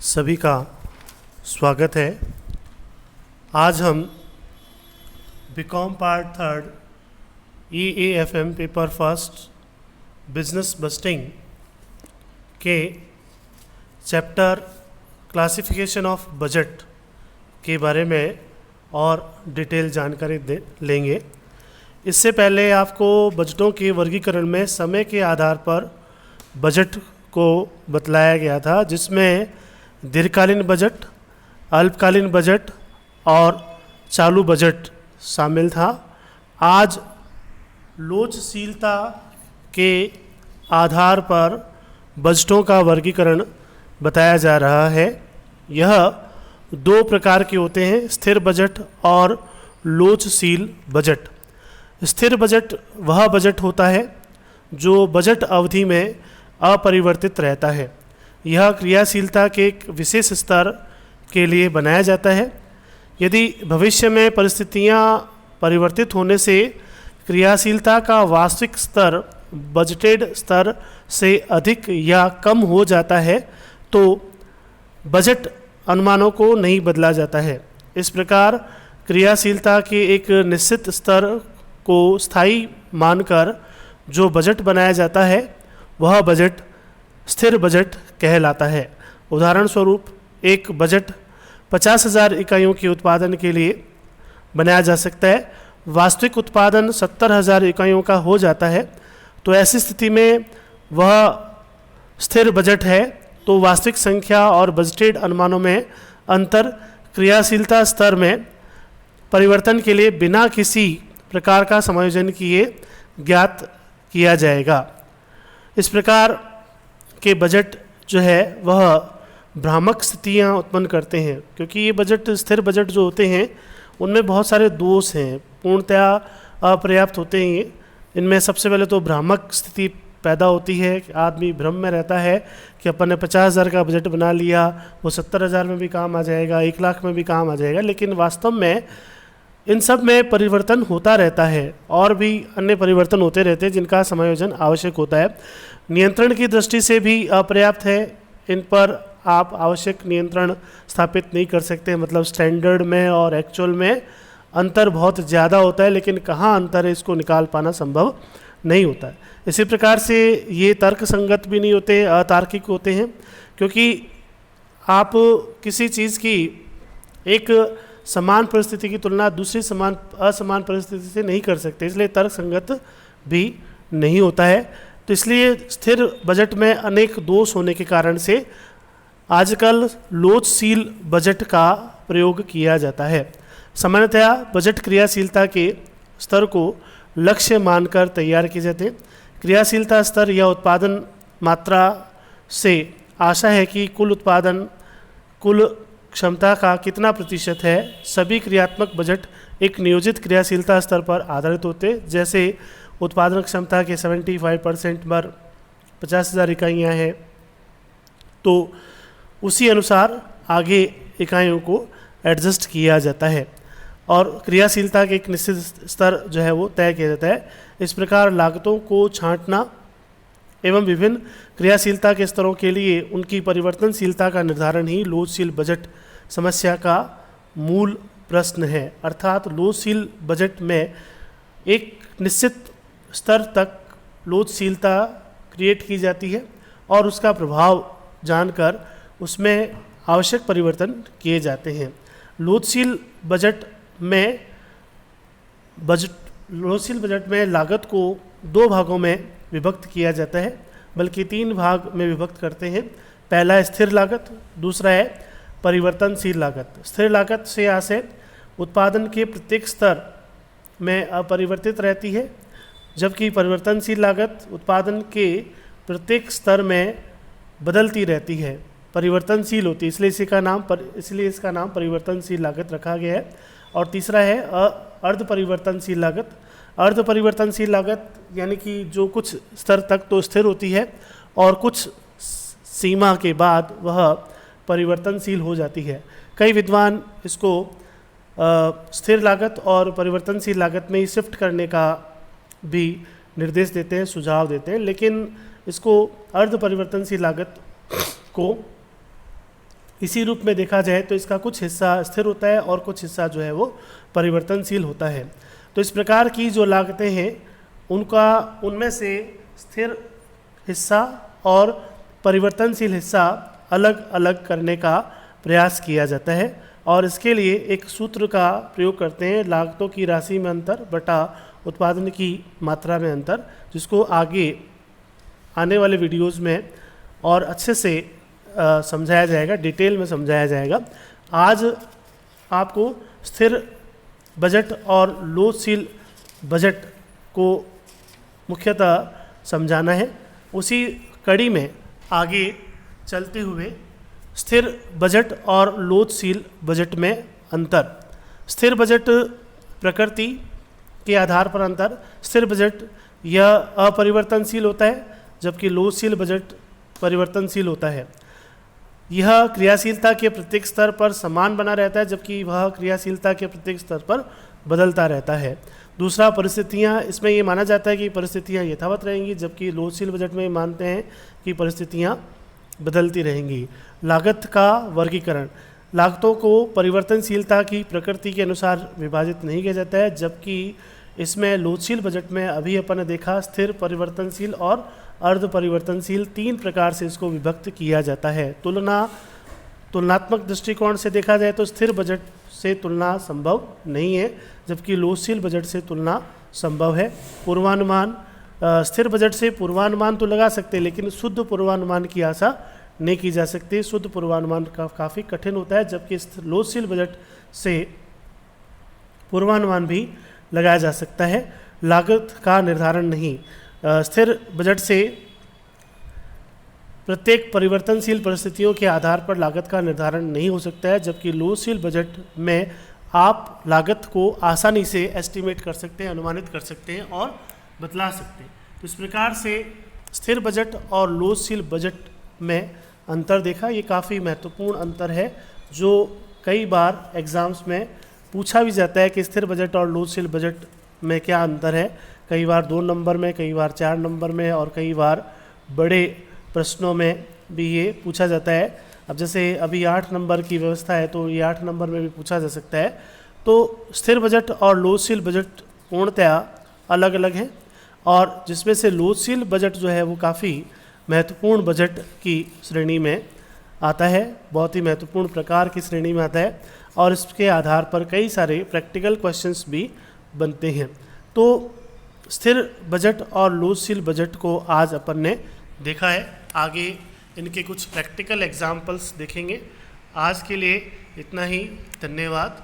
सभी का स्वागत है। आज हम BCom part third EAFM paper first business budgeting के चैप्टर क्लासिफिकेशन ऑफ बजट के बारे में और डिटेल जानकारी लेंगे। इससे पहले आपको बजटों के वर्गीकरण में समय के आधार पर बजट को बतलाया गया था, जिसमें दीर्घकालीन बजट, अल्पकालीन बजट और चालू बजट शामिल था। आज लोचशीलता के आधार पर बजटों का वर्गीकरण बताया जा रहा है। यह दो प्रकार के होते हैं, स्थिर बजट और लोचशील बजट। स्थिर बजट वह बजट होता है जो बजट अवधि में अपरिवर्तित रहता है। यह क्रियाशीलता के एक विशेष स्तर के लिए बनाया जाता है। यदि भविष्य में परिस्थितियां परिवर्तित होने से क्रियाशीलता का वास्तविक स्तर बजटेड स्तर से अधिक या कम हो जाता है तो बजट अनुमानों को नहीं बदला जाता है। इस प्रकार क्रियाशीलता के एक निश्चित स्तर को स्थायी मानकर जो बजट बनाया जाता है वह बजट स्थिर बजट कहलाता है। उदाहरण स्वरूप एक बजट 50,000 इकाइयों के उत्पादन के लिए बनाया जा सकता है। वास्तविक उत्पादन 70,000 इकाइयों का हो जाता है, तो ऐसी स्थिति में वह स्थिर बजट है। तो वास्तविक संख्या और बजटेड अनुमानों में अंतर क्रियाशीलता स्तर में परिवर्तन के लिए बिना किसी प्रकार का समायोजन किए ज्ञात किया जाएगा। इस प्रकार के बजट जो है वह भ्रामक स्थितियाँ उत्पन्न करते हैं, क्योंकि ये बजट स्थिर बजट जो होते हैं उनमें बहुत सारे दोष हैं, पूर्णतया अपर्याप्त होते हैं। इनमें सबसे पहले तो भ्रामक स्थिति पैदा होती है कि आदमी भ्रम में रहता है कि अपन ने 50,000 का बजट बना लिया, वो 70,000 में भी काम आ जाएगा, 1 लाख में भी काम आ जाएगा। लेकिन वास्तव में इन सब में परिवर्तन होता रहता है और भी अन्य परिवर्तन होते रहते हैं जिनका समायोजन आवश्यक होता है। नियंत्रण की दृष्टि से भी अपर्याप्त है। इन पर आप आवश्यक नियंत्रण स्थापित नहीं कर सकते। मतलब स्टैंडर्ड में और एक्चुअल में अंतर बहुत ज़्यादा होता है, लेकिन कहाँ अंतर है इसको निकाल पाना संभव नहीं होता है। इसी प्रकार से ये तर्क संगत भी नहीं होते, अतार्किक होते हैं, क्योंकि आप किसी चीज़ की एक समान परिस्थिति की तुलना दूसरी असमान परिस्थिति से नहीं कर सकते, इसलिए तर्क संगत भी नहीं होता है। तो इसलिए स्थिर बजट में अनेक दोष होने के कारण से आजकल लोचशील बजट का प्रयोग किया जाता है। सामान्यतया बजट क्रियाशीलता के स्तर को लक्ष्य मानकर तैयार किए जाते हैं। क्रियाशीलता स्तर या उत्पादन मात्रा से आशा है कि कुल क्षमता का कितना प्रतिशत है। सभी क्रियात्मक बजट एक नियोजित क्रियाशीलता स्तर पर आधारित होते हैं। जैसे उत्पादन क्षमता के 75% पर 50,000 इकाइयाँ हैं, तो उसी अनुसार आगे इकाइयों को एडजस्ट किया जाता है और क्रियाशीलता के एक निश्चित स्तर जो है वो तय किया जाता है। इस प्रकार लागतों को छांटना एवं विभिन्न क्रियाशीलता के स्तरों के लिए उनकी परिवर्तनशीलता का निर्धारण ही लोचशील बजट समस्या का मूल प्रश्न है। अर्थात लोचशील बजट में एक निश्चित स्तर तक लोचशीलता क्रिएट की जाती है और उसका प्रभाव जानकर उसमें आवश्यक परिवर्तन किए जाते हैं। लोचशील बजट में लागत को 2 भागों में विभक्त किया जाता है, बल्कि 3 भाग में विभक्त करते हैं। पहला है स्थिर लागत, दूसरा है परिवर्तनशील लागत। स्थिर लागत से आशय उत्पादन के प्रत्येक स्तर में अपरिवर्तित रहती है, जबकि परिवर्तनशील लागत उत्पादन के प्रत्येक स्तर में बदलती रहती है, परिवर्तनशील होती है, इसलिए इसका नाम परिवर्तनशील लागत रखा गया है। और तीसरा है अर्ध परिवर्तनशील लागत। अर्ध परिवर्तनशील लागत यानी कि जो कुछ स्तर तक तो स्थिर होती है और कुछ सीमा के बाद वह परिवर्तनशील हो जाती है। कई विद्वान इसको स्थिर लागत और परिवर्तनशील लागत में ही शिफ्ट करने का भी निर्देश देते हैं, सुझाव देते हैं, लेकिन इसको अर्ध परिवर्तनशील लागत को इसी रूप में देखा जाए तो इसका कुछ हिस्सा स्थिर होता है और कुछ हिस्सा जो है वो परिवर्तनशील होता है। तो इस प्रकार की जो लागतें हैं उनमें से स्थिर हिस्सा और परिवर्तनशील हिस्सा अलग अलग करने का प्रयास किया जाता है और इसके लिए एक सूत्र का प्रयोग करते हैं, लागतों की राशि में अंतर बटा उत्पादन की मात्रा में अंतर, जिसको आगे आने वाले वीडियोस में और अच्छे से समझाया जाएगा, डिटेल में समझाया जाएगा। आज आपको स्थिर बजट और लोचशील बजट को मुख्यतः समझाना है। उसी कड़ी में आगे चलते हुए स्थिर बजट और लोचशील बजट में अंतर। स्थिर बजट प्रकृति के आधार पर अंतर। स्थिर बजट यह अपरिवर्तनशील होता है जबकि लोचशील बजट परिवर्तनशील होता है। यह क्रियाशीलता के प्रत्येक स्तर पर समान बना रहता है जबकि वह क्रियाशीलता के प्रत्येक स्तर पर बदलता रहता है। दूसरा, परिस्थितियाँ, इसमें ये माना जाता है कि परिस्थितियाँ यथावत रहेंगी जबकि लोचशील बजट में मानते हैं कि परिस्थितियाँ बदलती रहेंगी। लागत का वर्गीकरण। लागतों को परिवर्तनशीलता की प्रकृति के अनुसार विभाजित नहीं किया जाता है जबकि इसमें लोचशील बजट में अभी अपन ने देखा स्थिर, परिवर्तनशील और अर्ध परिवर्तनशील 3 प्रकार से इसको विभक्त किया जाता है। तुलनात्मक दृष्टिकोण से देखा जाए तो स्थिर बजट से तुलना संभव नहीं है जबकि लोचशील बजट से तुलना संभव है। पूर्वानुमान। स्थिर बजट से पूर्वानुमान तो लगा सकते हैं लेकिन शुद्ध पूर्वानुमान की आशा नहीं की जा सकती। शुद्ध पूर्वानुमान काफ़ी कठिन होता है जबकि लोचशील बजट से पूर्वानुमान भी लगाया जा सकता है। लागत का निर्धारण नहीं। स्थिर बजट से प्रत्येक परिवर्तनशील परिस्थितियों के आधार पर लागत का निर्धारण नहीं हो सकता है जबकि लोचशील बजट में आप लागत को आसानी से एस्टिमेट कर सकते हैं, अनुमानित कर सकते हैं और बतला सकते हैं। तो इस प्रकार से स्थिर बजट और लोचशील बजट में अंतर देखा। ये काफ़ी महत्वपूर्ण अंतर है जो कई बार एग्ज़ाम्स में पूछा भी जाता है कि स्थिर बजट और लोचशील बजट में क्या अंतर है। कई बार 2 नंबर में, कई बार 4 नंबर में और कई बार बड़े प्रश्नों में भी ये पूछा जाता है। अब जैसे अभी 8 नंबर की व्यवस्था है तो ये 8 नंबर में भी पूछा जा सकता है। तो स्थिर बजट और लोचशील बजट पूर्णतया अलग अलग हैं और जिसमें से लोचशील बजट जो है वो काफ़ी महत्वपूर्ण बजट की श्रेणी में आता है, बहुत ही महत्वपूर्ण प्रकार की श्रेणी में आता है और इसके आधार पर कई सारे प्रैक्टिकल क्वेश्चंस भी बनते हैं। तो स्थिर बजट और लोचशील बजट को आज अपन ने देखा है। आगे इनके कुछ प्रैक्टिकल एग्जाम्पल्स देखेंगे। आज के लिए इतना ही। धन्यवाद।